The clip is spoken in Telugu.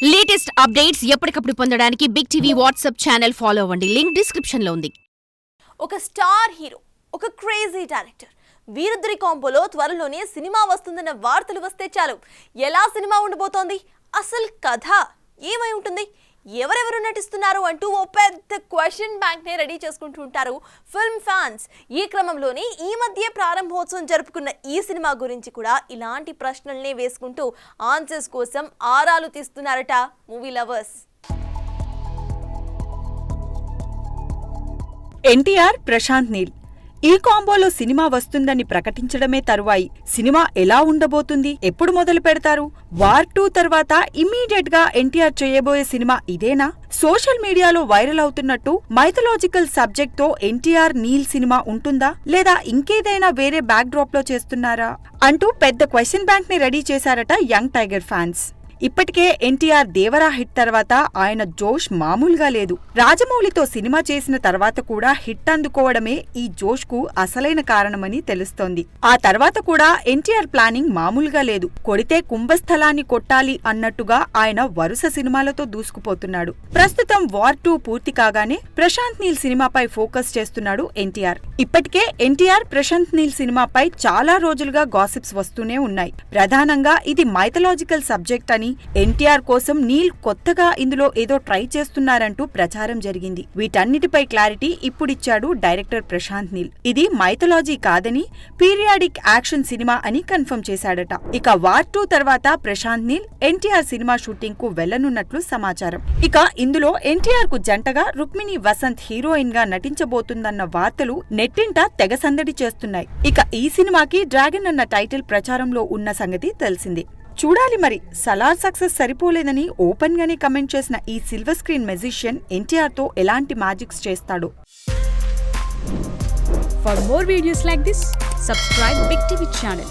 లేటెస్ట్ అప్డేట్స్ ఎప్పటికప్పుడు పొందడానికి big TV WhatsApp channel follow అవ్వండి. లింక్ డిస్క్రిప్షన్ లో ఉంది. ఒక స్టార్ హీరో, ఒక క్రేజీ డైరెక్టర్ వీరిద్దరి కాంబోలో త్వరలోనే సినిమా వస్తుందన్న వార్తలు వస్తే చాలు. ఎలా సినిమా ఉండబోతోంది, అసలు కథ ఏమై ఉంటుంది, ఎవరెవరు నటిస్తున్నారు అంటూ ఓ పెద్ద క్వశ్చన్ బ్యాంక్ నే రెడీ చేసుకుంటూ ఉంటారు ఫిల్మ్ ఫ్యాన్స్. ఈ క్రమంలోనే ఈ మధ్య ప్రారంభోత్సవం జరుపుకున్న ఈ సినిమా గురించి కూడా ఇలాంటి ప్రశ్నల్నే వేసుకుంటూ ఆన్సర్స్ కోసం ఆరాలు తీస్తున్నారట మూవీ లవర్స్. ఎన్టీఆర్, ప్రశాంత్ నీల్ ఈ కాంబోలో సినిమా వస్తుందని ప్రకటించడమే తరువాయి సినిమా ఎలా ఉండబోతుంది, ఎప్పుడు మొదలు పెడతారు? వార్ 2 తర్వాత ఇమ్మీడియట్ గా ఎన్టీఆర్ చేయబోయే సినిమా ఇదేనా? సోషల్ మీడియాలో వైరల్ అవుతున్నట్టు మైథలాజికల్ సబ్జెక్ట్ తో ఎన్టీఆర్, నీల్ సినిమా ఉంటుందా, లేదా ఇంకేదైనా వేరే బ్యాక్ డ్రాప్ లో చేస్తున్నారా అంటూ పెద్ద క్వశ్చన్ బ్యాంక్ ని రెడీ చేశారట యంగ్ టైగర్ ఫ్యాన్స్. ఇప్పటికే ఎన్టీఆర్ దేవరా హిట్ తర్వాత ఆయన జోష్ మామూలుగా లేదు. రాజమౌళితో సినిమా చేసిన తర్వాత కూడా హిట్ అందుకోవడమే ఈ జోష్ కు అసలైన కారణమని తెలుస్తోంది. ఆ తర్వాత కూడా ఎన్టీఆర్ ప్లానింగ్ మామూలుగా లేదు. కొడితే కుంభస్థలాన్ని కొట్టాలి అన్నట్టుగా ఆయన వరుస సినిమాలతో దూసుకుపోతున్నాడు. ప్రస్తుతం వార్ 2 పూర్తి కాగానే ప్రశాంత్ నీల్ సినిమాపై ఫోకస్ చేస్తున్నాడు ఎన్టీఆర్. ఇప్పటికే ఎన్టీఆర్, ప్రశాంత్ నీల్ సినిమాపై చాలా రోజులుగా గాసిప్స్ వస్తూనే ఉన్నాయి. ప్రధానంగా ఇది మైథలాజికల్ సబ్జెక్ట్ అని, ఎన్టీఆర్ కోసం నీల్ కొత్తగా ఇందులో ఏదో ట్రై చేస్తున్నారంటూ ప్రచారం జరిగింది. వీటన్నిటిపై క్లారిటీ ఇప్పుడిచ్చాడు డైరెక్టర్ ప్రశాంత్ నీల్. ఇది మైథలాజీ కాదని, పీరియాడిక్ యాక్షన్ సినిమా అని కన్ఫర్మ్ చేశాడట. ఇక వార్ 2 తర్వాత ప్రశాంత్ నీల్ ఎన్టీఆర్ సినిమా షూటింగ్ కు వెళ్లనున్నట్లు సమాచారం. ఇక ఇందులో ఎన్టీఆర్ కు జంటగా రుక్మిణి వసంత్ హీరోయిన్ గా నటించబోతుందన్న వార్తలు నెట్టింట తెగ సందడి చేస్తున్నాయి. ఇక ఈ సినిమాకి డ్రాగన్ అన్న టైటిల్ ప్రచారంలో ఉన్న సంగతి తెలిసిందే. చూడాలి మరి. సలార్ సక్సెస్ సరిపోలేదని ఓపెన్ గానే కమెంట్ చేసిన ఈ సిల్వర్ స్క్రీన్ మెజిషియన్ ఎన్టీఆర్ తో ఎలాంటి మ్యాజిక్స్ చేస్తాడో. For more videos like this, subscribe Big TV channel.